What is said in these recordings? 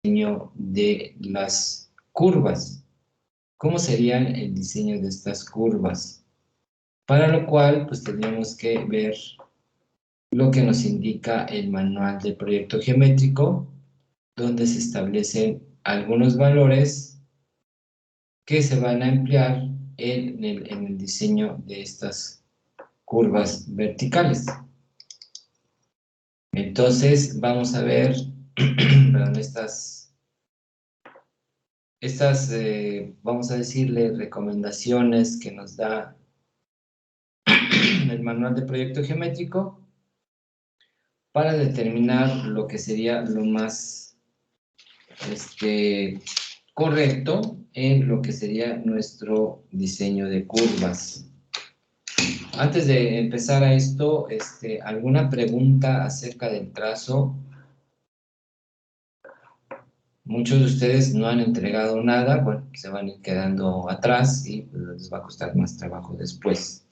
diseño de las curvas. ¿Cómo sería el diseño de estas curvas? Para lo cual, pues tendríamos que ver lo que nos indica el manual de proyecto geométrico, donde se establecen algunos valores que se van a emplear en el diseño de estas curvas verticales. Entonces, vamos a ver perdón, vamos a decirle, recomendaciones que nos da el manual de proyecto geométrico para determinar lo que sería lo más correcto en lo que sería nuestro diseño de curvas. Antes de empezar a esto, ¿alguna pregunta acerca del trazo? Muchos de ustedes no han entregado nada, bueno, se van a ir quedando atrás y pues, les va a costar más trabajo después.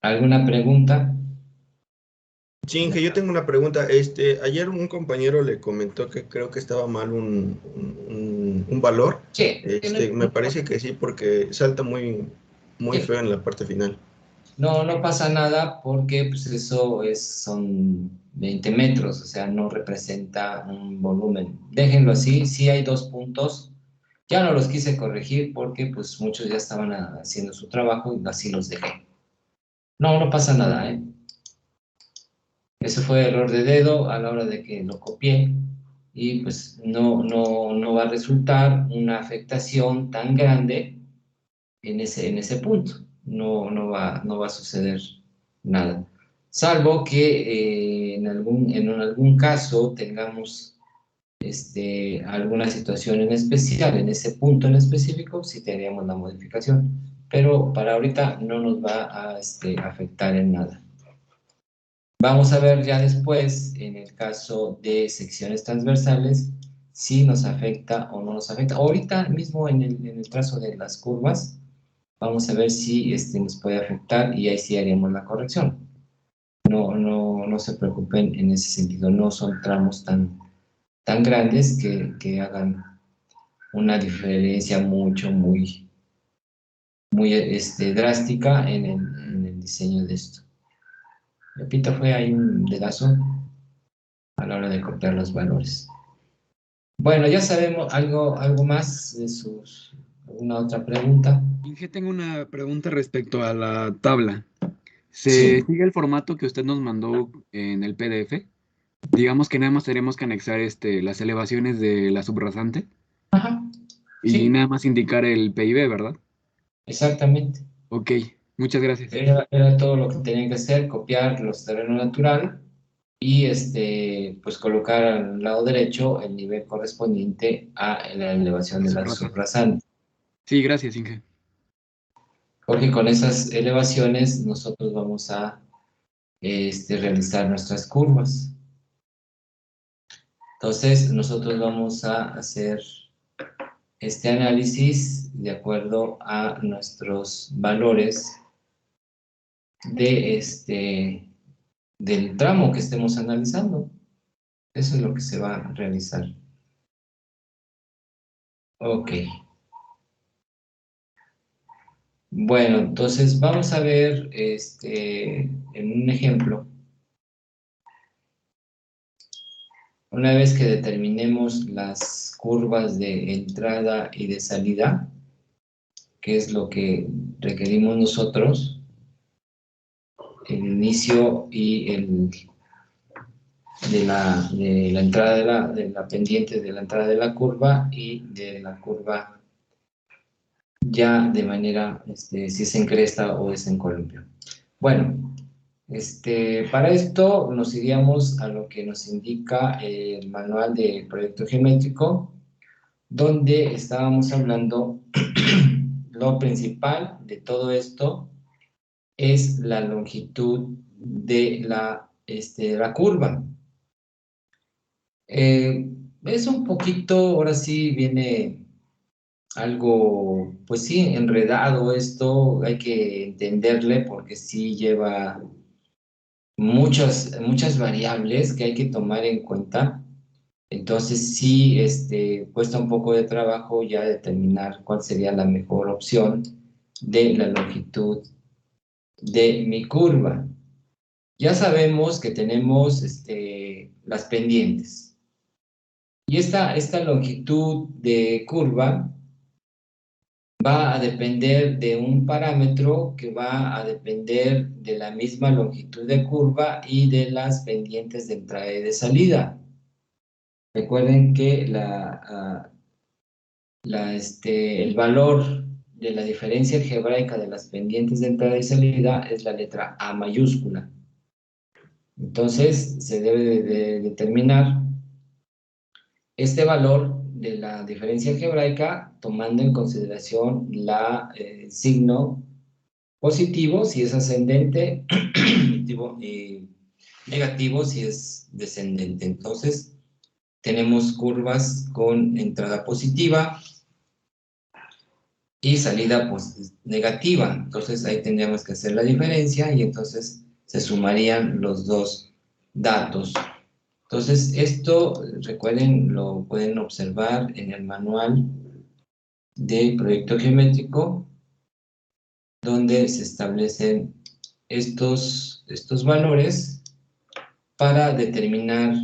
¿Alguna pregunta? Sí, Inge, yo tengo una pregunta. Ayer un compañero le comentó que creo que estaba mal un valor. Sí, Me parece que sí, porque salta muy sí. feo en la parte final. No, no pasa nada porque pues eso son 20 metros, o sea, no representa un volumen. Déjenlo así, sí hay 2 puntos. Ya no los quise corregir porque pues muchos ya estaban haciendo su trabajo y así los dejé. No, no pasa nada, ¿eh? Ese fue error de dedo a la hora de que lo copié y pues no va a resultar una afectación tan grande en ese punto. No va a suceder nada. Salvo que en algún caso tengamos alguna situación en especial, en ese punto en específico, sí tendríamos la modificación. Pero para ahorita no nos va a afectar en nada. Vamos a ver ya después, en el caso de secciones transversales, si nos afecta o no nos afecta. Ahorita mismo en el trazo de las curvas, vamos a ver si nos puede afectar y ahí sí haríamos la corrección. No se preocupen en ese sentido, no son tramos tan grandes que hagan una diferencia muy drástica en el diseño de esto. Repito, fue ahí un dedazo a la hora de copiar los valores. Bueno, ya sabemos algo más de alguna otra pregunta. Inge, tengo una pregunta respecto a la tabla. ¿Se Sí. sigue el formato que usted nos mandó en el PDF? Digamos que nada más tenemos que anexar las elevaciones de la subrasante Ajá, y sí, nada más indicar el PIB, ¿verdad? exactamente. Ok, muchas gracias. Era todo lo que tenían que hacer, copiar los terrenos natural y pues colocar al lado derecho el nivel correspondiente a la elevación La de la subrasante. subrasante. Sí, gracias, Inge. Porque con esas elevaciones nosotros vamos a realizar nuestras curvas. Entonces, nosotros vamos a hacer este análisis de acuerdo a nuestros valores del tramo que estemos analizando. Eso es lo que se va a realizar. Ok. Bueno, entonces vamos a ver en un ejemplo. Una vez que determinemos las curvas de entrada y de salida, que es lo que requerimos nosotros, el inicio y de la entrada de la pendiente de la entrada de la curva y de la curva ya de manera, si es en cresta o es en columpio. Bueno, para esto nos iríamos a lo que nos indica el manual de proyecto geométrico, donde estábamos hablando, lo principal de todo esto es la longitud de la curva. Es un poquito, ahora sí viene algo, pues sí, enredado esto, hay que entenderle porque sí lleva muchas variables que hay que tomar en cuenta. Entonces sí, cuesta un poco de trabajo ya determinar cuál sería la mejor opción de la longitud de mi curva. Ya sabemos que tenemos las pendientes. Y esta longitud de curva va a depender de un parámetro que va a depender de la misma longitud de curva y de las pendientes de entrada y de salida. Recuerden que el valor de la diferencia algebraica de las pendientes de entrada y salida es la letra A mayúscula. Entonces, se debe de determinar este valor de la diferencia algebraica tomando en consideración el signo positivo si es ascendente y negativo si es descendente. Entonces, tenemos curvas con entrada positiva y salida negativa. Entonces, ahí tendríamos que hacer la diferencia y entonces se sumarían los dos datos. Entonces, esto, recuerden, lo pueden observar en el manual de proyecto geométrico, donde se establecen estos valores para determinar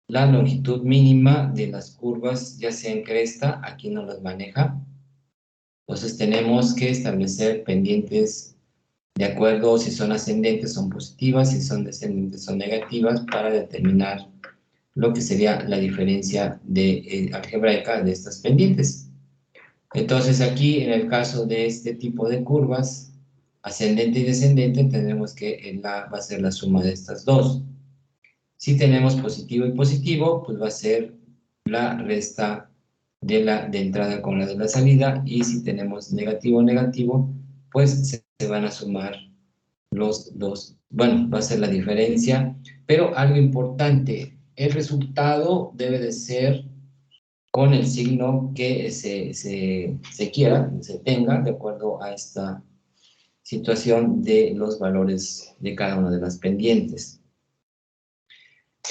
la longitud mínima de las curvas, ya sea en cresta, aquí no las maneja. Entonces, tenemos que establecer pendientes de acuerdo si son ascendentes son positivas, si son descendentes son negativas, para determinar lo que sería la diferencia algebraica de estas pendientes. Entonces aquí en el caso de este tipo de curvas, ascendente y descendente, tenemos que va a ser la suma de estas dos. Si tenemos positivo y positivo, pues va a ser la resta de entrada con la de la salida, y si tenemos negativo negativo, pues se van a sumar los dos. Bueno, va a ser la diferencia, pero algo importante, el resultado debe de ser con el signo que se quiera, se tenga, de acuerdo a esta situación de los valores de cada una de las pendientes.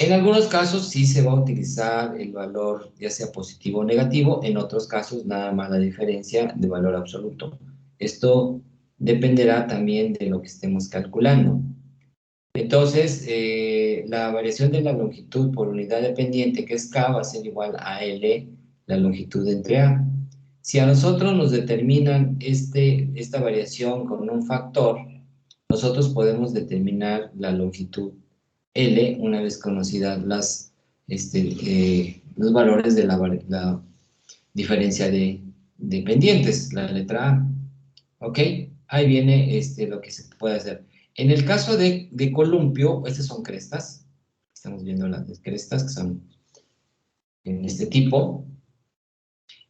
En algunos casos sí se va a utilizar el valor ya sea positivo o negativo, en otros casos nada más la diferencia de valor absoluto. Esto dependerá también de lo que estemos calculando. Entonces, la variación de la longitud por unidad de pendiente, que es K, va a ser igual a L, la longitud entre A. Si a nosotros nos determinan esta variación con un factor, nosotros podemos determinar la longitud L una vez conocidas los valores de la diferencia de pendientes, la letra A. ¿Ok? Ahí viene lo que se puede hacer. En el caso de columpio, estas son crestas. Estamos viendo las crestas que son en este tipo.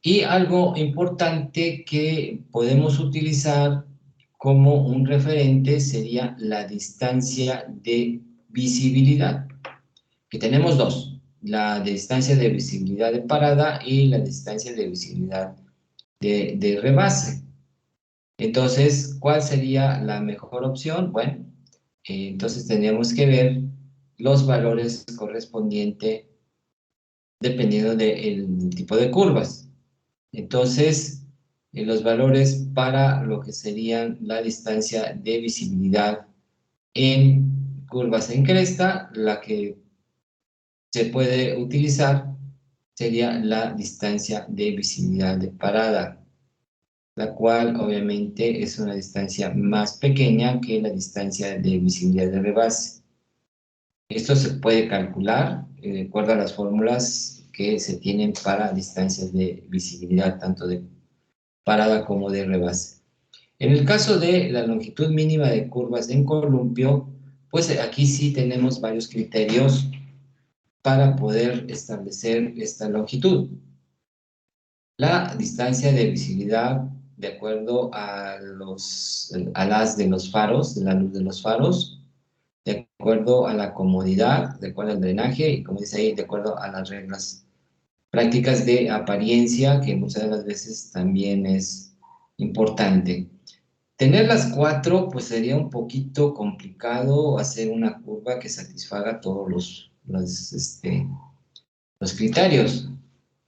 Y algo importante que podemos utilizar como un referente sería la distancia de visibilidad, que tenemos dos: la distancia de visibilidad de parada y la distancia de visibilidad de rebase. Entonces, ¿cuál sería la mejor opción? Bueno, entonces tendríamos que ver los valores correspondientes dependiendo del tipo de curvas. Entonces, los valores para lo que serían la distancia de visibilidad en curvas en cresta, la que se puede utilizar sería la distancia de visibilidad de parada, la cual obviamente es una distancia más pequeña que la distancia de visibilidad de rebase. Esto se puede calcular de acuerdo a las fórmulas que se tienen para distancias de visibilidad, tanto de parada como de rebase. En el caso de la longitud mínima de curvas en columpio, pues aquí sí tenemos varios criterios para poder establecer esta longitud. La distancia de visibilidad de acuerdo a las de los faros, de la luz de los faros, de acuerdo a la comodidad, de acuerdo al drenaje y, como dice ahí, de acuerdo a las reglas prácticas de apariencia, que muchas de las veces también es importante. Tener las 4, pues sería un poquito complicado hacer una curva que satisfaga todos los criterios.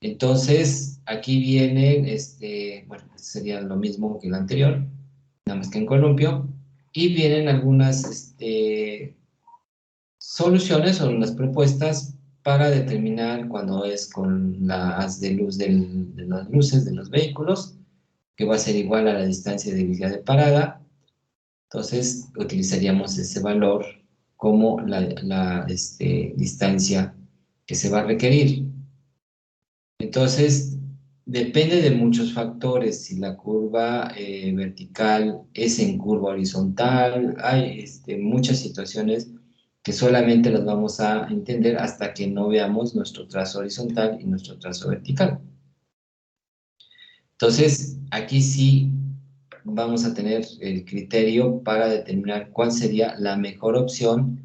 Entonces, aquí viene, bueno, sería lo mismo que el anterior, nada más que en columpio, y vienen algunas soluciones o las propuestas para determinar cuando es con la haz de luz de las luces de los vehículos, que va a ser igual a la distancia de vía de parada. Entonces, utilizaríamos ese valor como la distancia que se va a requerir. Entonces, depende de muchos factores. Si la curva vertical es en curva horizontal, hay muchas situaciones que solamente las vamos a entender hasta que no veamos nuestro trazo horizontal y nuestro trazo vertical. Entonces, aquí sí vamos a tener el criterio para determinar cuál sería la mejor opción,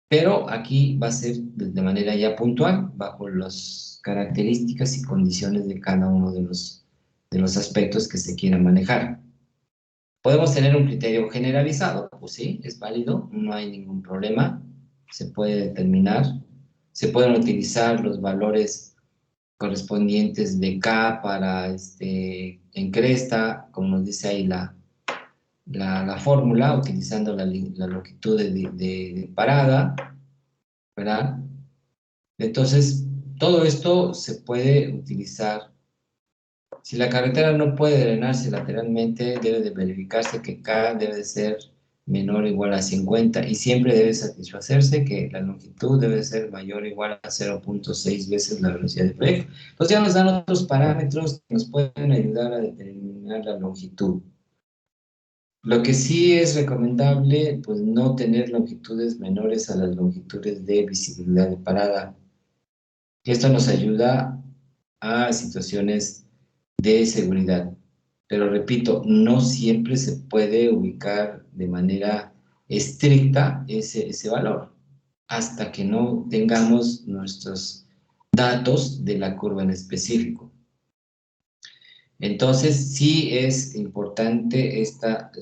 pero aquí va a ser de manera ya puntual, bajo las características y condiciones de cada uno de los aspectos que se quieran manejar. ¿Podemos tener un criterio generalizado? Pues sí, es válido, no hay ningún problema, se puede determinar, se pueden utilizar los valores correspondientes de K para en cresta, como nos dice ahí la fórmula, utilizando la longitud de parada, ¿verdad? Entonces, todo esto se puede utilizar. Si la carretera no puede drenarse lateralmente, debe de verificarse que K debe de ser menor o igual a 50 y siempre debe satisfacerse que la longitud debe ser mayor o igual a 0.6 veces la velocidad de proyecto. Entonces ya nos dan otros parámetros que nos pueden ayudar a determinar la longitud. Lo que sí es recomendable, pues no tener longitudes menores a las longitudes de visibilidad de parada. Esto nos ayuda a situaciones de seguridad. Pero repito, no siempre se puede ubicar de manera estricta ese valor hasta que no tengamos nuestros datos de la curva en específico. Entonces, sí es importante esta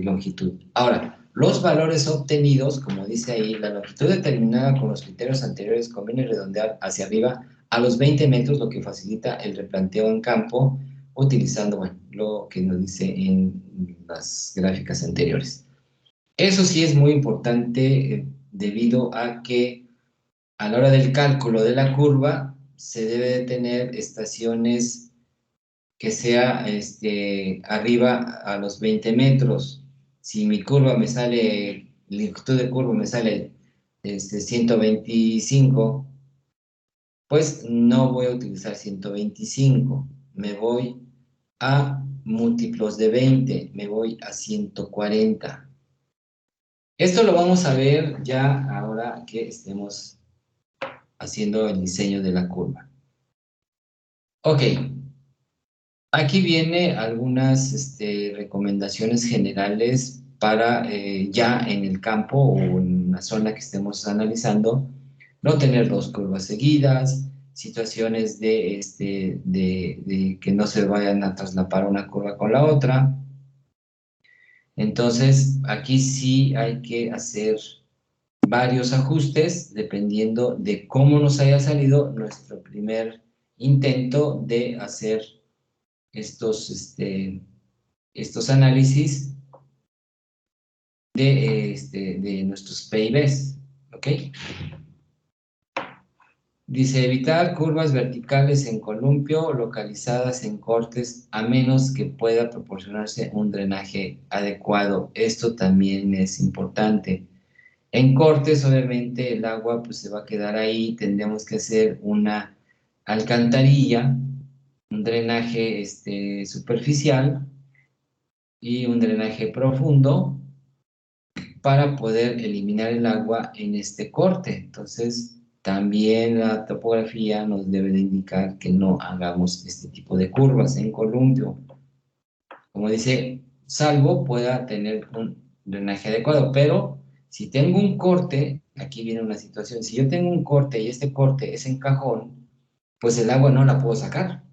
longitud. Ahora, los valores obtenidos, como dice ahí, la longitud determinada con los criterios anteriores conviene redondear hacia arriba a los 20 metros, lo que facilita el replanteo en campo, utilizando, bueno, lo que nos dice en las gráficas anteriores. Eso sí es muy importante debido a que a la hora del cálculo de la curva se debe de tener estaciones que sea arriba a los 20 metros. Si mi curva me sale, la longitud de curva me sale 125, pues no voy a utilizar 125, me voy a múltiplos de 20, me voy a 140. Esto lo vamos a ver ya ahora que estemos haciendo el diseño de la curva. Ok, aquí viene algunas recomendaciones generales para ya en el campo o en la zona que estemos analizando, no tener dos curvas seguidas, situaciones de que no se vayan a traslapar una curva con la otra. Entonces, aquí sí hay que hacer varios ajustes dependiendo de cómo nos haya salido nuestro primer intento de hacer estos análisis de nuestros PIBs, ¿ok? Dice, evitar curvas verticales en columpio localizadas en cortes a menos que pueda proporcionarse un drenaje adecuado. Esto también es importante. En cortes, obviamente, el agua pues, se va a quedar ahí. Tendremos que hacer una alcantarilla, un drenaje superficial y un drenaje profundo para poder eliminar el agua en este corte. Entonces, también la topografía nos debe de indicar que no hagamos este tipo de curvas en columpio. Como dice, salvo pueda tener un drenaje adecuado, pero si tengo un corte, aquí viene una situación, si yo tengo un corte y este corte es en cajón, pues el agua no la puedo sacar.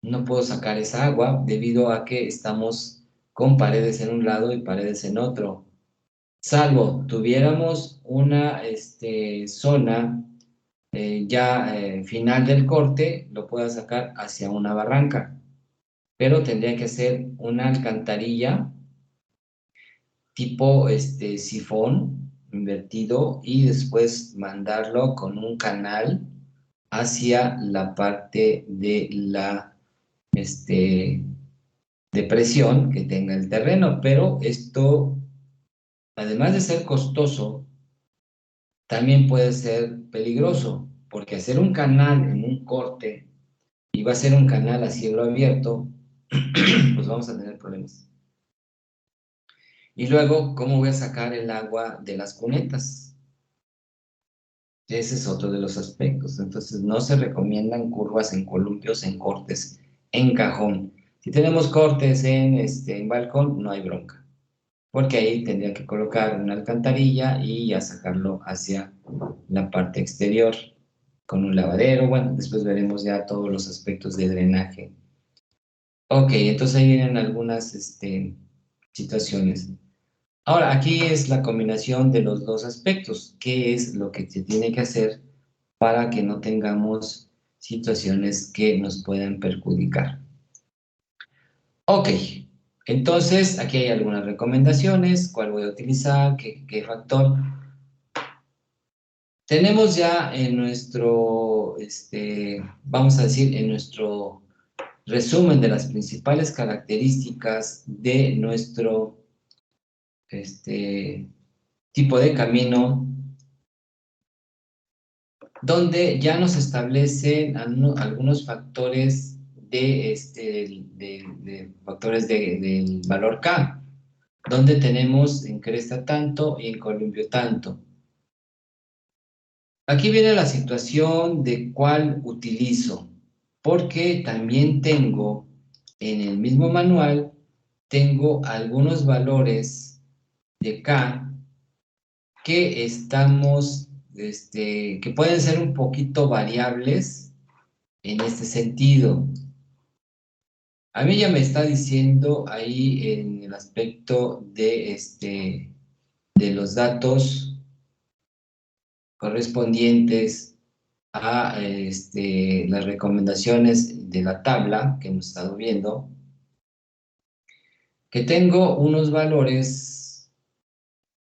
no puedo sacar esa agua debido a que estamos con paredes en un lado y paredes en otro. Salvo tuviéramos una zona final del corte, lo pueda sacar hacia una barranca, pero tendría que hacer una alcantarilla tipo sifón invertido y después mandarlo con un canal hacia la parte de la depresión que tenga el terreno, pero esto, además de ser costoso, también puede ser peligroso, porque hacer un canal en un corte y va a ser un canal a cielo abierto, pues vamos a tener problemas. Y luego, ¿cómo voy a sacar el agua de las cunetas? Ese es otro de los aspectos. Entonces, no se recomiendan curvas en columpios, en cortes, en cajón. Si tenemos cortes en balcón, no hay bronca, porque ahí tendría que colocar una alcantarilla y ya sacarlo hacia la parte exterior con un lavadero. Bueno, después veremos ya todos los aspectos de drenaje. Ok, entonces ahí vienen algunas situaciones. Ahora, aquí es la combinación de los dos aspectos. ¿Qué es lo que se tiene que hacer para que no tengamos situaciones que nos puedan perjudicar? Ok, entonces aquí hay algunas recomendaciones. ¿Cuál voy a utilizar? ¿Qué factor? Tenemos ya en nuestro, vamos a decir, en nuestro resumen de las principales características de nuestro tipo de camino, donde ya nos establecen algunos factores factores del valor K, donde tenemos en cresta tanto y en columpio tanto. Aquí viene la situación de cuál utilizo, porque también tengo en el mismo manual, tengo algunos valores de K que que pueden ser un poquito variables en este sentido. A mí ya me está diciendo ahí en el aspecto de los datos correspondientes a las recomendaciones de la tabla que hemos estado viendo, que tengo unos valores.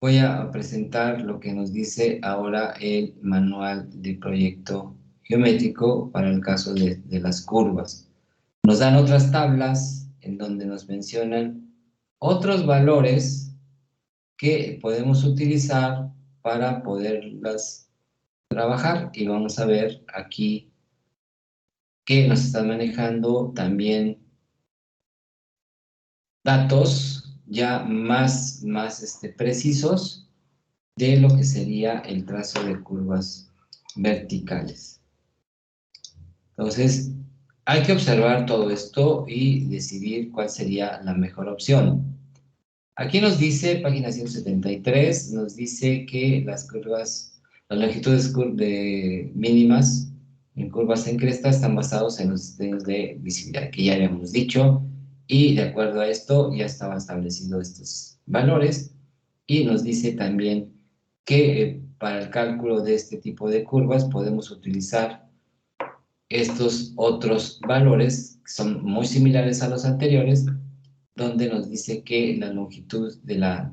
Voy a presentar lo que nos dice ahora el manual de proyecto geométrico para el caso de las curvas. Nos dan otras tablas en donde nos mencionan otros valores que podemos utilizar para poderlas trabajar, y vamos a ver aquí que nos están manejando también datos ya más precisos de lo que sería el trazo de curvas verticales. Entonces, hay que observar todo esto y decidir cuál sería la mejor opción. Aquí nos dice, página 173, nos dice que las curvas, las longitudes mínimas en curvas en cresta están basados en los sistemas de visibilidad que ya habíamos dicho, y de acuerdo a esto ya estaban establecidos estos valores, y nos dice también que para el cálculo de este tipo de curvas podemos utilizar estos otros valores que son muy similares a los anteriores, donde nos dice que la longitud de la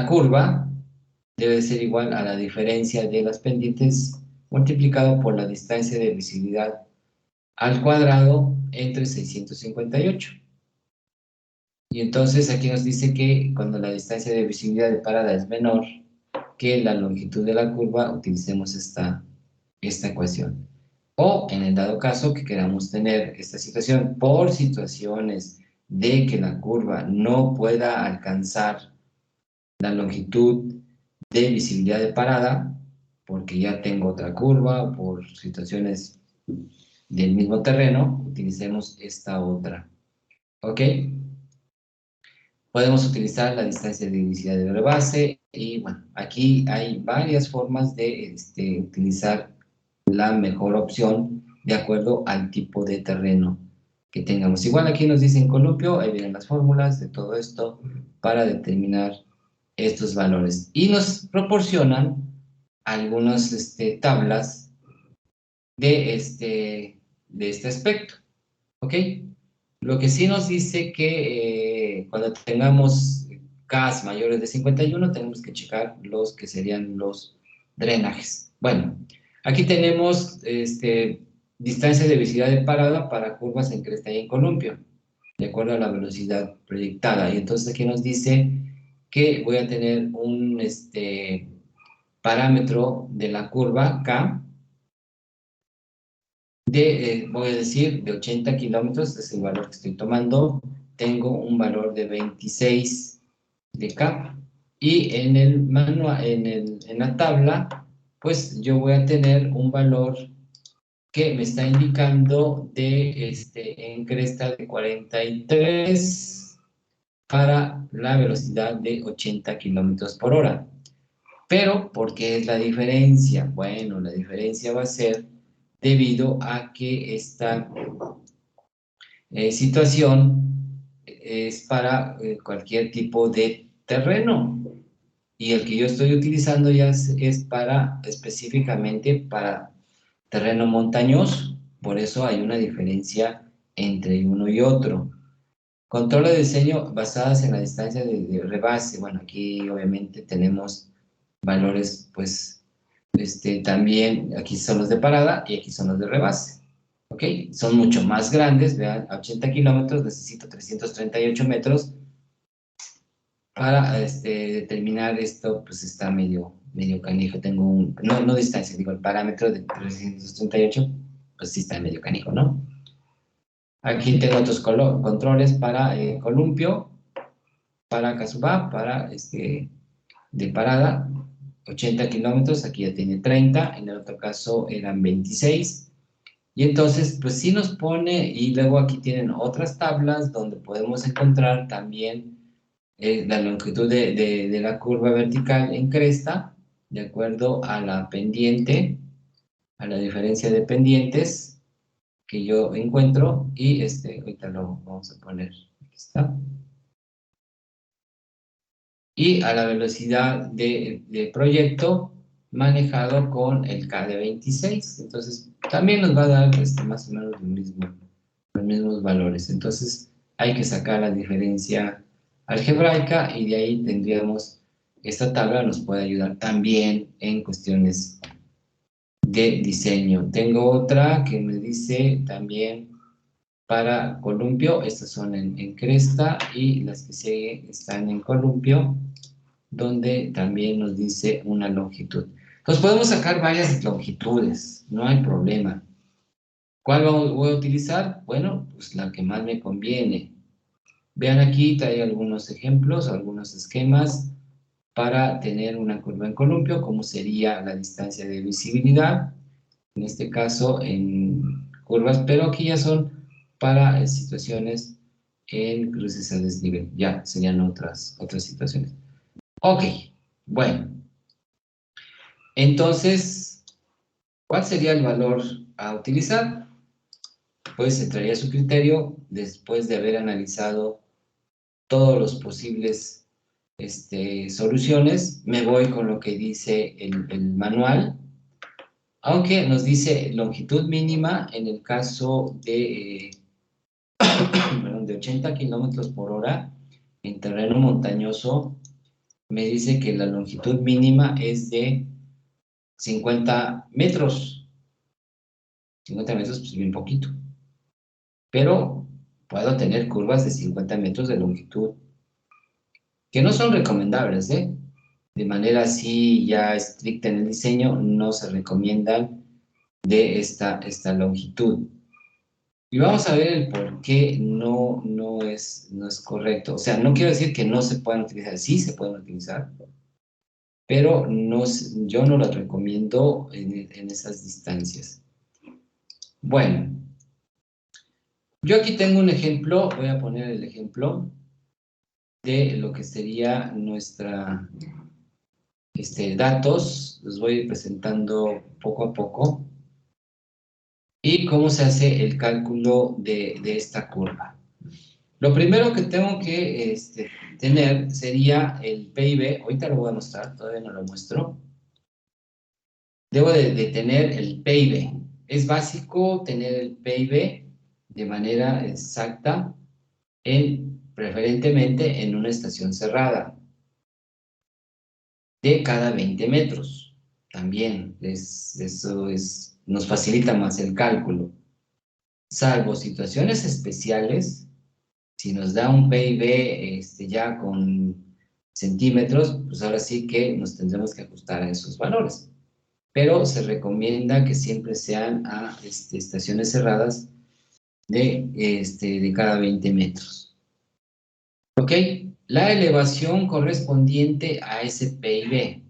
curva debe ser igual a la diferencia de las pendientes multiplicado por la distancia de visibilidad al cuadrado entre 658. Y entonces aquí nos dice que cuando la distancia de visibilidad de parada es menor que la longitud de la curva, utilicemos esta ecuación. O en el dado caso que queramos tener esta situación por situaciones de que la curva no pueda alcanzar la longitud de visibilidad de parada, porque ya tengo otra curva, por situaciones del mismo terreno, utilicemos esta otra. ¿Ok? Podemos utilizar la distancia de visibilidad de base, y bueno, aquí hay varias formas de utilizar la mejor opción de acuerdo al tipo de terreno que tengamos. Igual aquí nos dicen columpio, ahí vienen las fórmulas de todo esto para determinar estos valores. Y nos proporcionan algunas tablas de este aspecto, ¿ok? Lo que sí nos dice que cuando tengamos Ks mayores de 51, tenemos que checar los que serían los drenajes. Bueno, aquí tenemos distancia de visibilidad de parada para curvas en cresta y en columpio, de acuerdo a la velocidad proyectada. Y entonces aquí nos dice que voy a tener un parámetro de la curva K voy a decir, de 80 kilómetros, es el valor que estoy tomando, tengo un valor de 26 de K. Y en el manual, en la tabla, pues yo voy a tener un valor que me está indicando en cresta de 43 para la velocidad de 80 kilómetros por hora. Pero, ¿por qué es la diferencia? Bueno, la diferencia va a ser debido a que esta situación es para cualquier tipo de terreno y el que yo estoy utilizando ya es para específicamente para terreno montañoso, por eso hay una diferencia entre uno y otro. Control de diseño basadas en la distancia de rebase. Bueno, aquí obviamente tenemos valores, pues, también aquí son los de parada y aquí son los de rebase. ¿Ok? Son mucho más grandes, vean, a 80 kilómetros necesito 338 metros para determinar esto, pues está medio canijo. Tengo no distancia, digo, el parámetro de 338, pues sí está medio canijo, ¿no? Aquí tengo otros controles para columpio, para Casubá, para de parada, 80 kilómetros, aquí ya tiene 30, en el otro caso eran 26. Y entonces, pues sí nos pone, y luego aquí tienen otras tablas donde podemos encontrar también la longitud de la curva vertical en cresta, de acuerdo a la pendiente, a la diferencia de pendientes que yo encuentro, y ahorita lo vamos a poner, aquí está, y a la velocidad de proyecto manejado con el K de 26. Entonces, también nos va a dar más o menos los mismos valores. Entonces, hay que sacar la diferencia algebraica y de ahí tendríamos, esta tabla nos puede ayudar también en cuestiones de diseño. Tengo otra que me dice también para columpio, estas son en cresta y las que siguen están en columpio, donde también nos dice una longitud. Entonces podemos sacar varias longitudes, no hay problema. ¿Cuál voy a utilizar? Bueno, pues la que más me conviene. Vean aquí, trae algunos ejemplos, algunos esquemas para tener una curva en columpio, como sería la distancia de visibilidad, en este caso en curvas, pero aquí ya son para situaciones en cruces a desnivel, ya serían otras situaciones. Ok, bueno, entonces, ¿cuál sería el valor a utilizar? Pues entraría a su criterio después de haber analizado todos los posibles soluciones. Me voy con lo que dice el manual, aunque nos dice longitud mínima en el caso de 80 kilómetros por hora en terreno montañoso, me dice que la longitud mínima es de 50 metros. 50 metros, pues bien poquito. Pero puedo tener curvas de 50 metros de longitud, que no son recomendables, ¿eh? De manera así ya estricta en el diseño, no se recomiendan de esta longitud. Y vamos a ver el por qué no es correcto. O sea, no quiero decir que no se puedan utilizar, sí se pueden utilizar, pero yo no las recomiendo en esas distancias. Bueno, yo aquí tengo un ejemplo, voy a poner el ejemplo de lo que sería nuestra datos, los voy presentando poco a poco. ¿Y cómo se hace el cálculo de esta curva? Lo primero que tengo que tener sería el PIB. Ahorita lo voy a mostrar, todavía no lo muestro. Debo de tener el PIB. Es básico tener el PIB de manera exacta, preferentemente en una estación cerrada, de cada 20 metros. También eso nos facilita más el cálculo. Salvo situaciones especiales, si nos da un PIB ya con centímetros, pues ahora sí que nos tendremos que ajustar a esos valores. Pero se recomienda que siempre sean a estaciones cerradas de cada 20 metros. ¿Ok? La elevación correspondiente a ese PIB.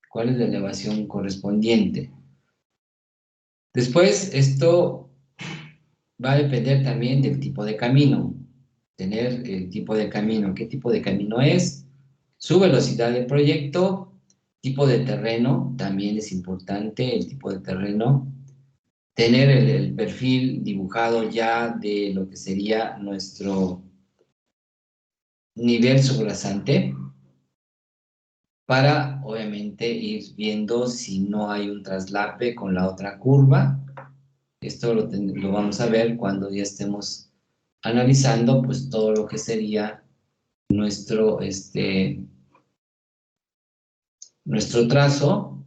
¿Cuál es la elevación correspondiente? Después, esto va a depender también del tipo de camino. Tener el tipo de camino. ¿Qué tipo de camino es? Su velocidad del proyecto, tipo de terreno, también es importante el tipo de terreno. Tener el perfil dibujado ya de lo que sería nuestro nivel subrasante, para obviamente ir viendo si no hay un traslape con la otra curva. Esto lo vamos a ver cuando ya estemos analizando pues todo lo que sería nuestro, nuestro trazo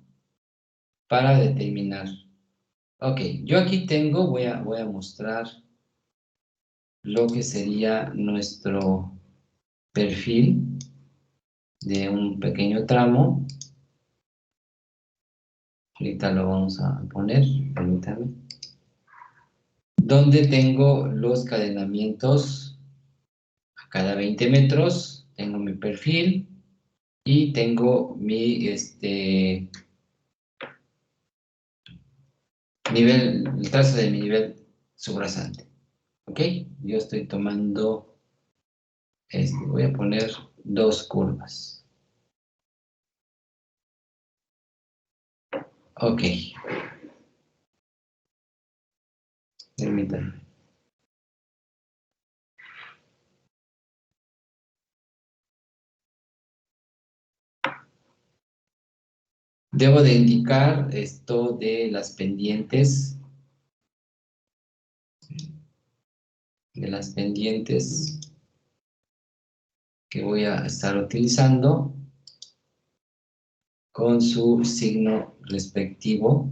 para determinar. Ok, yo aquí tengo, voy a mostrar lo que sería nuestro perfil de un pequeño tramo. Ahorita lo vamos a poner, permítanme. Donde tengo los cadenamientos a cada 20 metros, tengo mi perfil y tengo mi nivel, el trazo de mi nivel subrasante. ¿Ok? Yo estoy tomando, voy a poner dos curvas. Ok. Permítanme. Debo de indicar esto de las pendientes. Que voy a estar utilizando con su signo respectivo.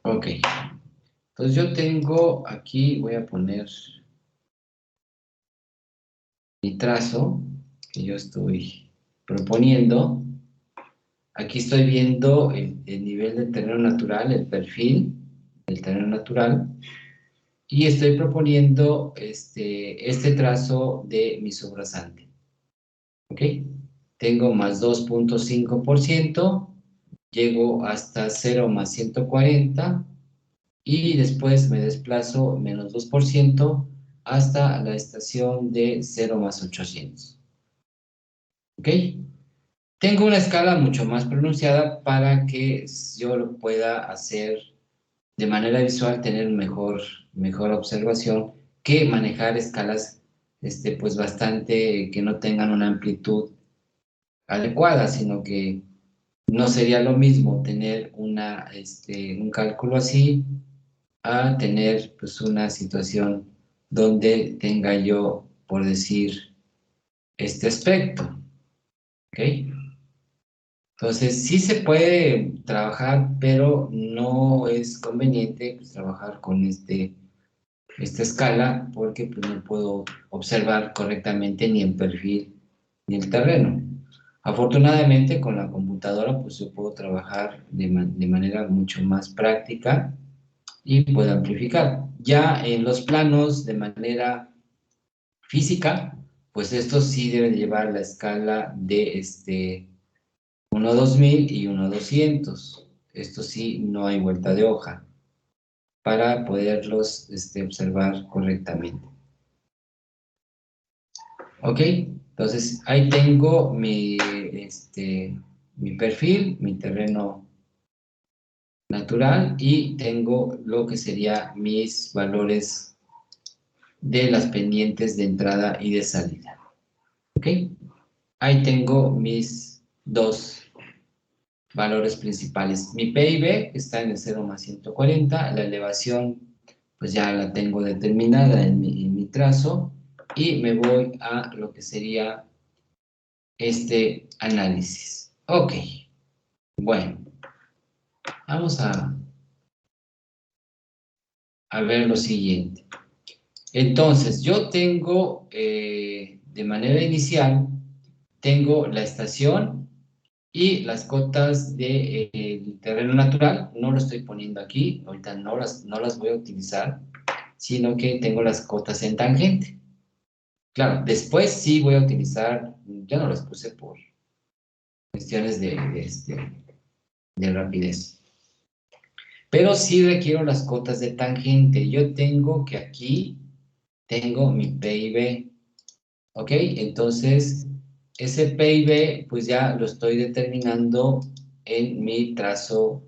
Ok. Entonces yo tengo aquí, voy a poner mi trazo que yo estoy proponiendo. Aquí estoy viendo el nivel del terreno natural, el perfil del terreno natural, y estoy proponiendo este trazo de mi sobrasante. ¿Ok? Tengo más 2.5%, llego hasta 0 más 140, y después me desplazo menos 2% hasta la estación de 0 más 800. ¿Ok? Tengo una escala mucho más pronunciada para que yo lo pueda hacer de manera visual, tener mejor observación que manejar escalas pues bastante que no tengan una amplitud adecuada, sino que no sería lo mismo tener un cálculo así a tener pues una situación donde tenga yo, por decir, este aspecto. ¿Ok? Entonces, sí se puede trabajar, pero no es conveniente pues, trabajar con esta escala porque pues, no puedo observar correctamente ni el perfil ni el terreno. Afortunadamente, con la computadora, pues yo puedo trabajar de manera mucho más práctica y puedo amplificar. Ya en los planos, de manera física, pues estos sí deben llevar la escala de uno 2000 y uno 200. Esto sí, no hay vuelta de hoja para poderlos observar correctamente. ¿Ok? Entonces, ahí tengo mi perfil, mi terreno natural y tengo lo que sería mis valores de las pendientes de entrada y de salida. ¿Ok? Ahí tengo mis dos valores principales. Mi PIB está en el 0 más 140, la elevación pues ya la tengo determinada en mi trazo y me voy a lo que sería este análisis. Ok, bueno, vamos a ver lo siguiente. Entonces, yo tengo de manera inicial, tengo la estación y las cotas del terreno natural. No lo estoy poniendo aquí, ahorita no las voy a utilizar, sino que tengo las cotas en tangente. Claro, después sí voy a utilizar, ya no las puse por cuestiones de rapidez. Pero sí requiero las cotas de tangente. Yo tengo que aquí tengo mi PIB, ¿ok? Entonces, ese PIB pues ya lo estoy determinando en mi trazo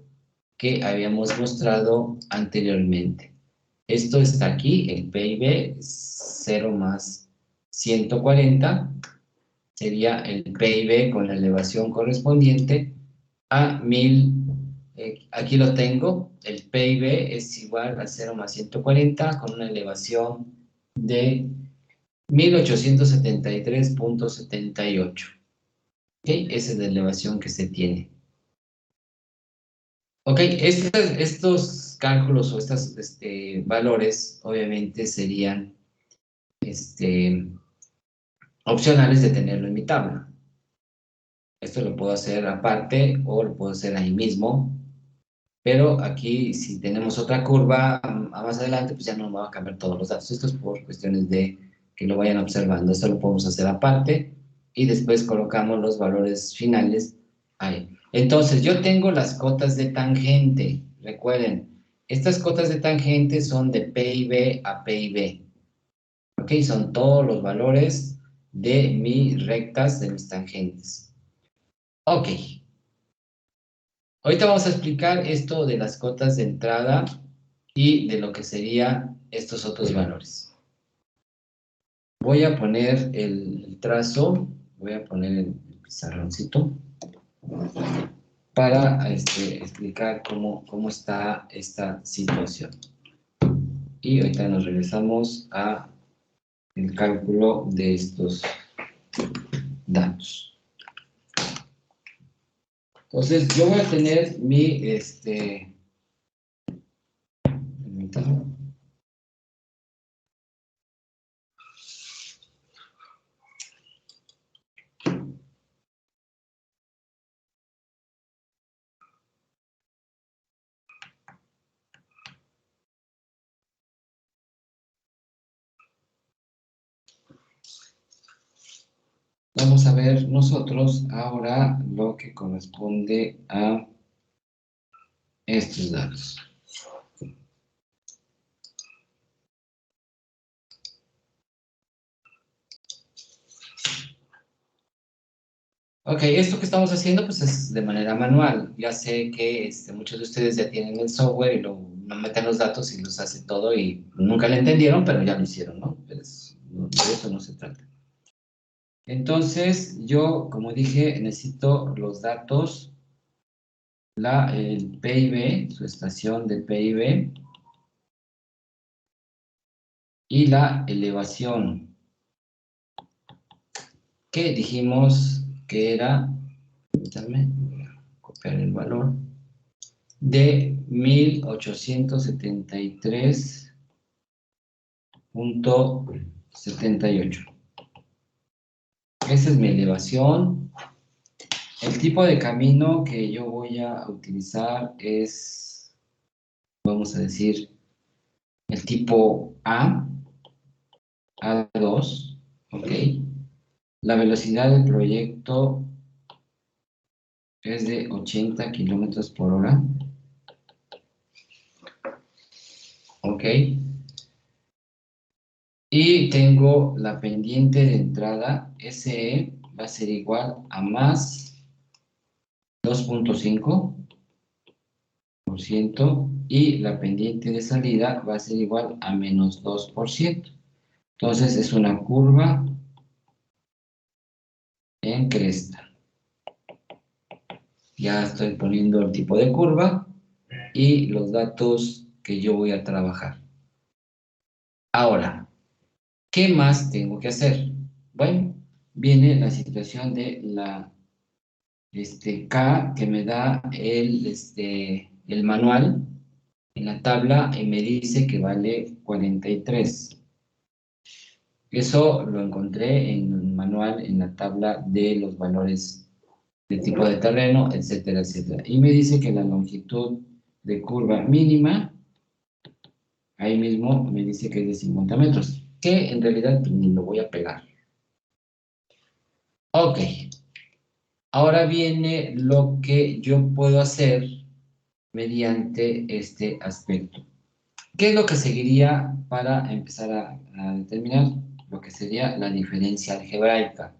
que habíamos mostrado anteriormente. Esto está aquí, el PIB 0 más 140 sería el PIB con la elevación correspondiente a 1000. Aquí lo tengo, el PIB es igual a 0 más 140 con una elevación de 1873.78. ¿Ok? Esa es la elevación que se tiene. Ok, estos cálculos o estos valores obviamente serían opcionales de tenerlo en mi tabla. Esto lo puedo hacer aparte o lo puedo hacer ahí mismo, pero aquí si tenemos otra curva a más adelante, pues ya no me va a cambiar todos los datos. Esto es por cuestiones de que lo vayan observando. Esto lo podemos hacer aparte y después colocamos los valores finales ahí. Entonces, yo tengo las cotas de tangente. Recuerden, estas cotas de tangente son de PIB a PIB. ¿Ok? Son todos los valores de mis rectas, de mis tangentes. Ok. Ahorita vamos a explicar esto de las cotas de entrada y de lo que serían estos otros valores. Voy a poner el trazo, voy a poner el pizarroncito para explicar cómo está esta situación. Y ahorita nos regresamos a el cálculo de estos datos. Entonces, yo voy a tener permítame. Vamos a ver nosotros ahora lo que corresponde a estos datos. Ok, esto que estamos haciendo pues es de manera manual. Ya sé que muchos de ustedes ya tienen el software y lo meten los datos y los hace todo y nunca lo entendieron, pero ya lo hicieron, ¿no? Pero de eso no se trata. Entonces, yo, como dije, necesito los datos, el PIB, su estación de PIB, y la elevación, que dijimos que era, permítanme, voy a copiar el valor, de 1873.78. Esa es mi elevación. El tipo de camino que yo voy a utilizar es, vamos a decir, el tipo A2, ¿ok? La velocidad del proyecto es de 80 kilómetros por hora. Ok. Y tengo la pendiente de entrada, SE va a ser igual a más 2.5%, y la pendiente de salida va a ser igual a menos 2%. Entonces es una curva en cresta. Ya estoy poniendo el tipo de curva y los datos que yo voy a trabajar. Ahora, ¿qué más tengo que hacer? Bueno, viene la situación de la K, que me da el manual en la tabla, y me dice que vale 43. Eso lo encontré en el manual, en la tabla de los valores de tipo de terreno, etcétera, etcétera. Y me dice que la longitud de curva mínima, ahí mismo me dice que es de 50 metros, que en realidad pues, ni lo voy a pegar. Ok, ahora viene lo que yo puedo hacer mediante este aspecto. ¿Qué es lo que seguiría para empezar a determinar lo que sería la diferencia algebraica?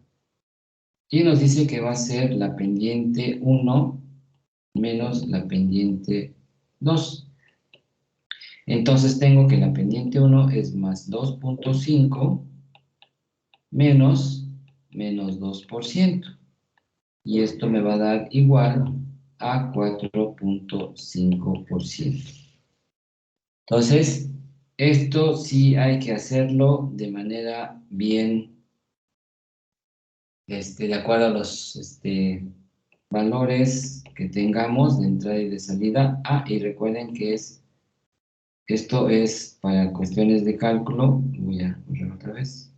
Y nos dice que va a ser la pendiente 1 menos la pendiente 2. Entonces tengo que la pendiente 1 es más 2.5 menos 2%. Y esto me va a dar igual a 4.5%. Entonces, esto sí hay que hacerlo de manera bien, de acuerdo a los valores que tengamos de entrada y de salida. Y recuerden que esto es para cuestiones de cálculo. Voy a borrar otra vez.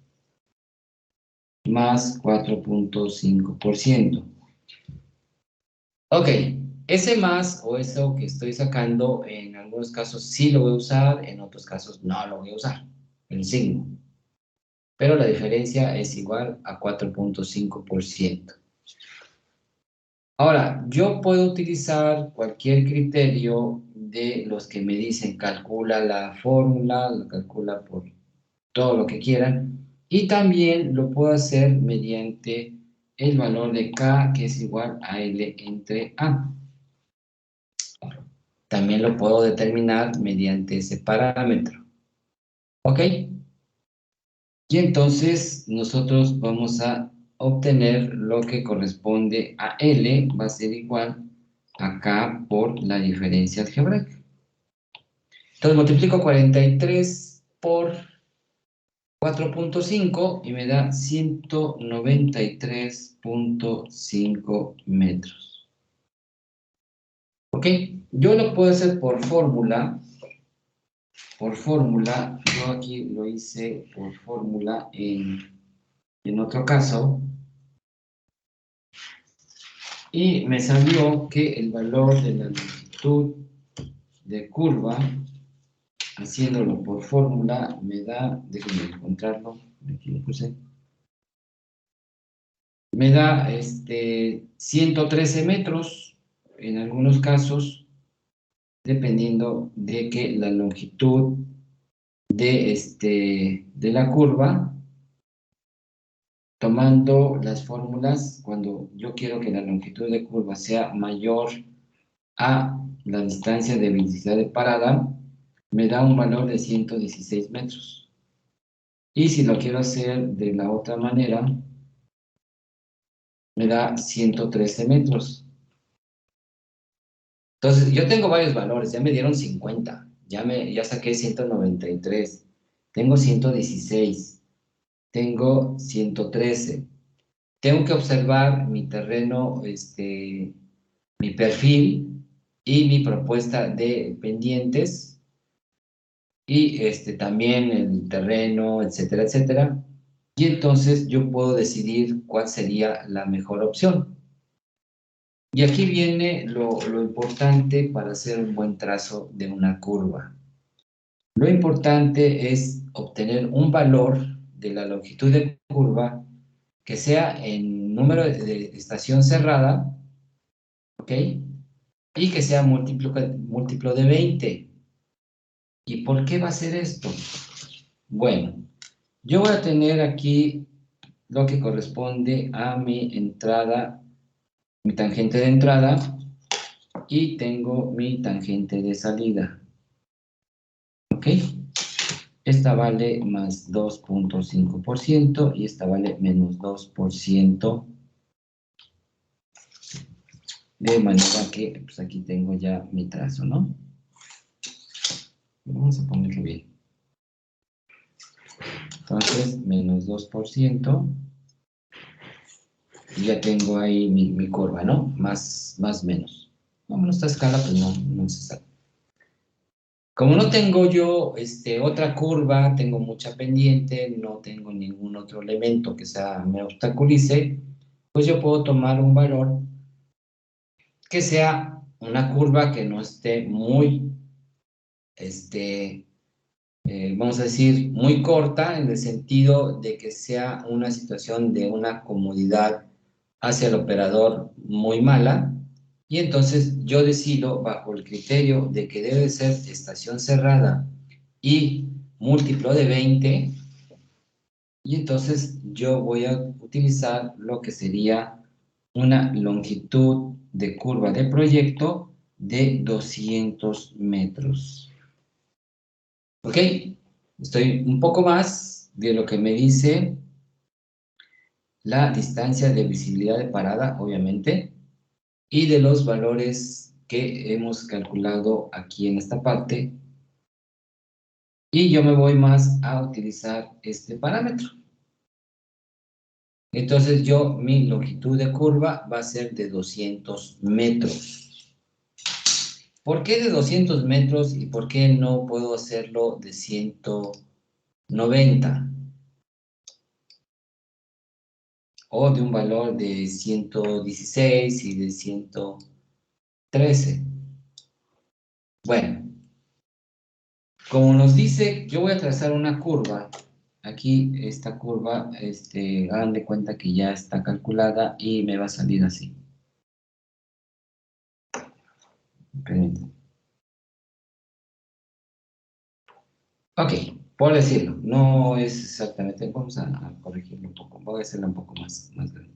Más 4.5%. Ok, ese más o eso que estoy sacando, en algunos casos sí lo voy a usar, en otros casos no lo voy a usar, el signo. Pero la diferencia es igual a 4.5%. Ahora, yo puedo utilizar cualquier criterio de los que me dicen calcula la fórmula, lo calcula por todo lo que quieran, y también lo puedo hacer mediante el valor de K, que es igual a L entre A. También lo puedo determinar mediante ese parámetro. ¿Ok? Y entonces nosotros vamos a obtener lo que corresponde a L, va a ser igual a K por la diferencia algebraica. Entonces multiplico 43 por 4.5 y me da 193.5 metros. ¿Ok? Yo lo puedo hacer por fórmula. Yo aquí lo hice por fórmula en otro caso. Y me salió que el valor de la longitud de curva, haciéndolo por fórmula, me da, déjenme encontrarlo, aquí lo puse, me da 113 metros en algunos casos, dependiendo de que la longitud de la curva, tomando las fórmulas, cuando yo quiero que la longitud de curva sea mayor a la distancia de velocidad de parada, me da un valor de 116 metros. Y si lo quiero hacer de la otra manera, me da 113 metros. Entonces, yo tengo varios valores, ya me dieron 50, ya saqué 193, tengo 116, tengo 113. Tengo que observar mi terreno, mi perfil y mi propuesta de pendientes, y también el terreno, etcétera, etcétera. Y entonces yo puedo decidir cuál sería la mejor opción. Y aquí viene lo importante para hacer un buen trazo de una curva. Lo importante es obtener un valor de la longitud de curva que sea en número de estación cerrada ¿ok? Y que sea múltiplo de 20. ¿Y por qué va a ser esto? Bueno, yo voy a tener aquí lo que corresponde a mi entrada, mi tangente de entrada, y tengo mi tangente de salida, ¿ok? Esta vale más 2.5% y esta vale menos 2%, de manera que pues aquí tengo ya mi trazo, ¿no? Vamos a ponerlo bien. Entonces, menos 2%, y ya tengo ahí mi curva, ¿no? Más menos. Como esta escala, pues no se sabe. Como no tengo yo otra curva, tengo mucha pendiente, no tengo ningún otro elemento que me obstaculice, pues yo puedo tomar un valor que sea una curva que no esté muy, vamos a decir, muy corta, en el sentido de que sea una situación de una comodidad hacia el operador muy mala, y entonces yo decido, bajo el criterio de que debe ser estación cerrada y múltiplo de 20, y entonces yo voy a utilizar lo que sería una longitud de curva de proyecto de 200 metros. ¿Ok? Estoy un poco más de lo que me dice la distancia de visibilidad de parada, obviamente, y de los valores que hemos calculado aquí en esta parte. Y yo me voy más a utilizar este parámetro. Entonces mi longitud de curva va a ser de 200 metros. ¿Por qué de 200 metros y por qué no puedo hacerlo de 190? O de un valor de 116 y de 113. Bueno, como nos dice, yo voy a trazar una curva. Aquí esta curva, hagan de cuenta que ya está calculada y me va a salir así. Permítanme. Ok, por decirlo, no es exactamente, vamos a corregirlo un poco, voy a hacerlo un poco más grande.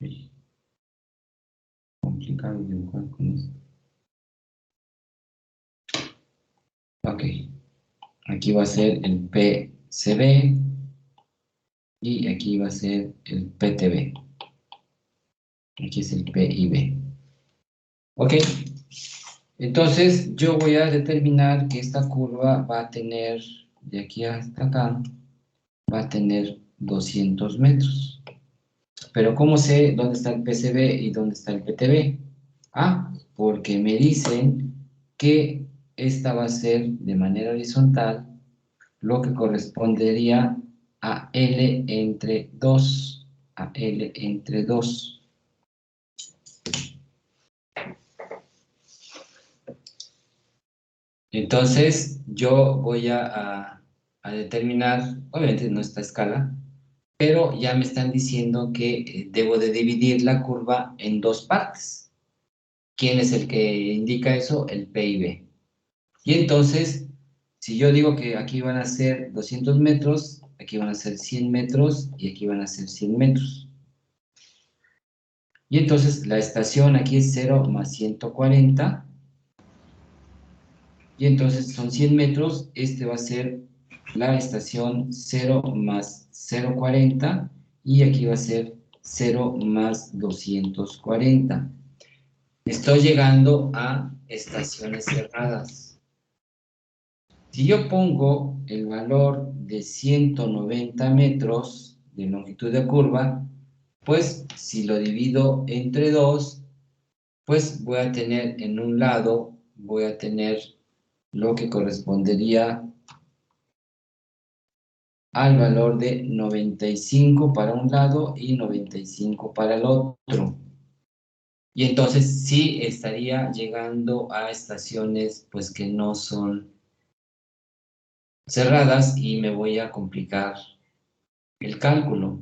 Uy, complicado dibujar con esto. Ok, aquí va a ser el PCB y aquí va a ser el PTB. Aquí es el PIB. Ok, entonces yo voy a determinar que esta curva va a tener, de aquí hasta acá, va a tener 200 metros. Pero ¿cómo sé dónde está el PCB y dónde está el PTB? Ah, porque me dicen que esta va a ser de manera horizontal lo que correspondería a L entre 2, a L entre 2. Entonces, yo voy a determinar, obviamente no esta escala, pero ya me están diciendo que debo de dividir la curva en dos partes. ¿Quién es el que indica eso? El PIB. Y entonces, si yo digo que aquí van a ser 200 metros, aquí van a ser 100 metros y aquí van a ser 100 metros. Y entonces la estación aquí es 0 más 140. Y entonces son 100 metros, va a ser la estación 0 más 0,40 y aquí va a ser 0 más 240. Estoy llegando a estaciones cerradas. Si yo pongo el valor de 190 metros de longitud de curva, pues si lo divido entre 2, pues voy a tener en un lado, voy a tener lo que correspondería al valor de 95 para un lado y 95 para el otro. Y entonces sí estaría llegando a estaciones pues que no son cerradas y me voy a complicar el cálculo.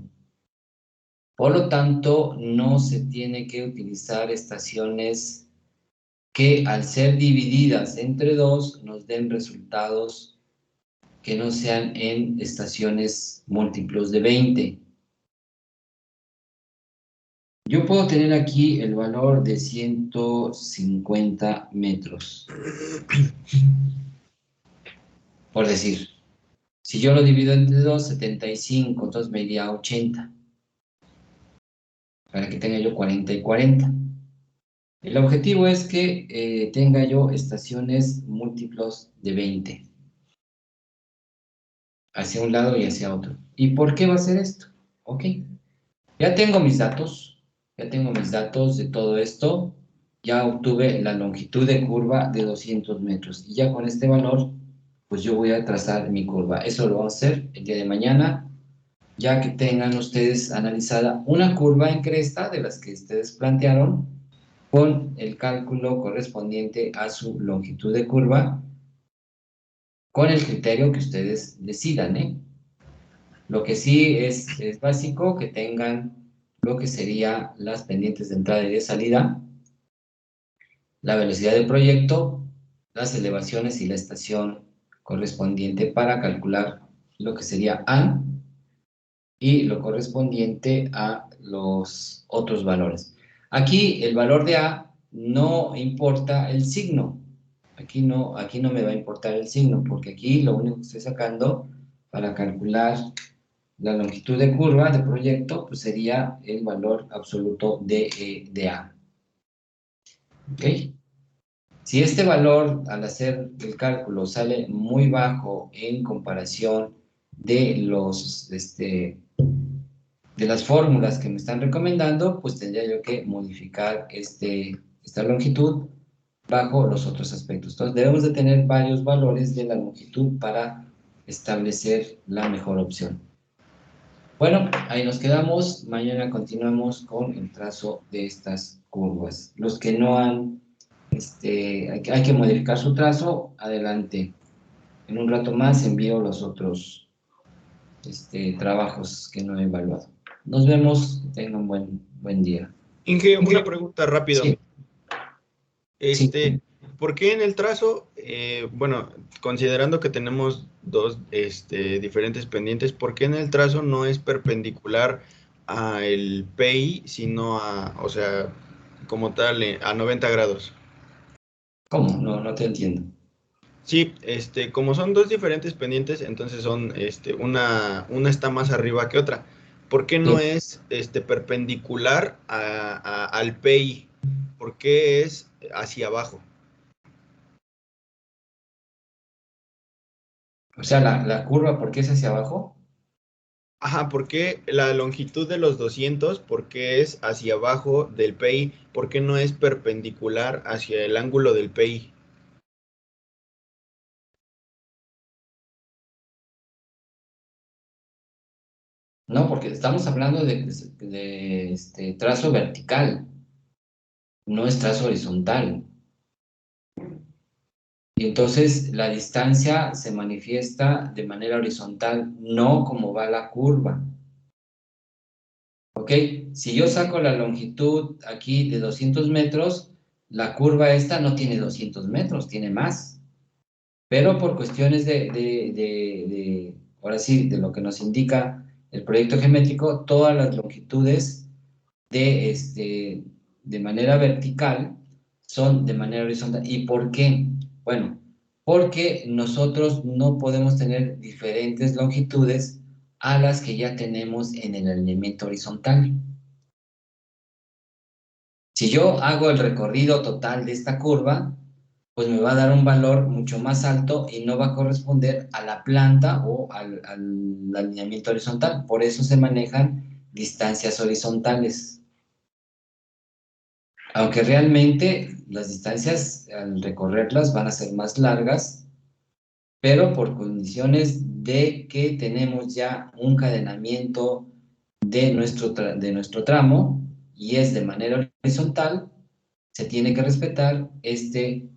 Por lo tanto, no se tiene que utilizar estaciones que al ser divididas entre dos nos den resultados que no sean en estaciones múltiplos de 20. Yo puedo tener aquí el valor de 150 metros. Por decir, si yo lo divido entre 2, 75, entonces me iría a 80. Para que tenga yo 40 y 40. El objetivo es que tenga yo estaciones múltiplos de 20. Hacia un lado y hacia otro. ¿Y por qué va a ser esto? Ok. Ya tengo mis datos. Ya tengo mis datos de todo esto. Ya obtuve la longitud de curva de 200 metros. Y ya con este valor, pues yo voy a trazar mi curva. Eso lo vamos a hacer el día de mañana, ya que tengan ustedes analizada una curva en cresta de las que ustedes plantearon, con el cálculo correspondiente a su longitud de curva, con el criterio que ustedes decidan, ¿eh? Lo que sí es básico que tengan lo que sería las pendientes de entrada y de salida, la velocidad del proyecto, las elevaciones y la estación correspondiente para calcular lo que sería A y lo correspondiente a los otros valores. Aquí el valor de A no importa el signo. Aquí no me va a importar el signo, porque aquí lo único que estoy sacando para calcular la longitud de curva de proyecto, pues sería el valor absoluto de A. ¿Ok? Si este valor, al hacer el cálculo, sale muy bajo en comparación de de las fórmulas que me están recomendando, pues tendría yo que modificar esta longitud bajo los otros aspectos. Entonces, debemos de tener varios valores de la longitud para establecer la mejor opción. Bueno, ahí nos quedamos. Mañana continuamos con el trazo de estas curvas. Los que no han, hay que modificar su trazo, adelante. En un rato más envío los otros trabajos que no he evaluado. Nos vemos, tengan buen día. Inge, una pregunta rápido. Sí, sí. ¿Por qué en el trazo, bueno, considerando que tenemos dos diferentes pendientes, ¿por qué en el trazo no es perpendicular al PI, sino o sea, como tal, a 90 grados? ¿Cómo? No te entiendo. Sí, como son dos diferentes pendientes, entonces son, una está más arriba que otra. ¿Por qué no Sí. es, perpendicular al PI? ¿Por qué es hacia abajo? O sea, la curva, ¿por qué es hacia abajo? Ajá, ¿por qué la longitud de los 200, por qué es hacia abajo del PI? ¿Por qué no es perpendicular hacia el ángulo del PI? No, porque estamos hablando de trazo vertical, no es trazo horizontal. Y entonces la distancia se manifiesta de manera horizontal, no como va la curva. ¿Ok? Si yo saco la longitud aquí de 200 metros, la curva esta no tiene 200 metros, tiene más. Pero por cuestiones ahora sí, de lo que nos indica el proyecto geométrico, todas las longitudes de manera vertical son de manera horizontal. ¿Y por qué? Bueno, porque nosotros no podemos tener diferentes longitudes a las que ya tenemos en el alineamiento horizontal. Si yo hago el recorrido total de esta curva, pues me va a dar un valor mucho más alto y no va a corresponder a la planta o al alineamiento horizontal. Por eso se manejan distancias horizontales. Aunque realmente las distancias al recorrerlas van a ser más largas, pero por condiciones de que tenemos ya un cadenamiento de nuestro tramo y es de manera horizontal, se tiene que respetar este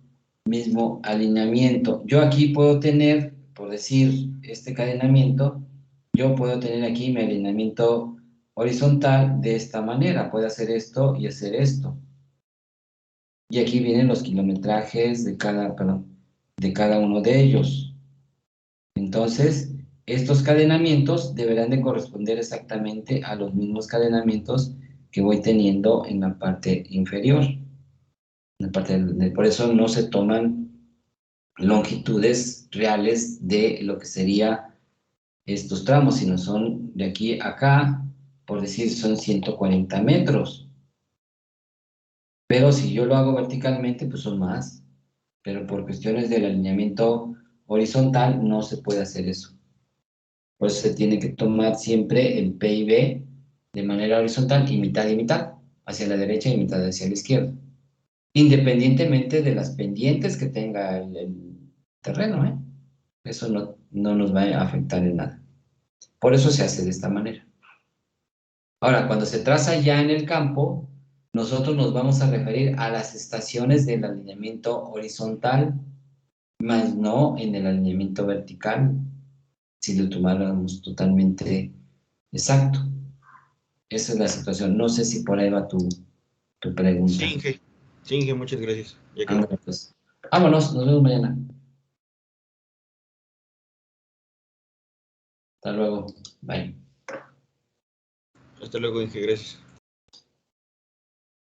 mismo alineamiento. Yo aquí puedo tener, por decir, este cadenamiento, yo puedo tener aquí mi alineamiento horizontal de esta manera. Puedo hacer esto y hacer esto. Y aquí vienen los kilometrajes de cada uno de ellos. Entonces, estos cadenamientos deberán de corresponder exactamente a los mismos cadenamientos que voy teniendo en la parte inferior. Por eso no se toman longitudes reales de lo que sería estos tramos, sino son de aquí a acá, por decir, son 140 metros. Pero si yo lo hago verticalmente, pues son más. Pero por cuestiones del alineamiento horizontal no se puede hacer eso. Por eso se tiene que tomar siempre el P y B de manera horizontal y mitad, hacia la derecha y mitad hacia la izquierda. Independientemente de las pendientes que tenga el terreno, ¿eh? Eso no nos va a afectar en nada. Por eso se hace de esta manera. Ahora, cuando se traza ya en el campo, nosotros nos vamos a referir a las estaciones del alineamiento horizontal, más no en el alineamiento vertical, si lo tomáramos totalmente exacto. Esa es la situación. No sé si por ahí va tu pregunta. Sí, Inge, muchas gracias. Ya quedó. Ándale, pues. Vámonos, nos vemos mañana. Hasta luego. Bye. Hasta luego, Inge, gracias.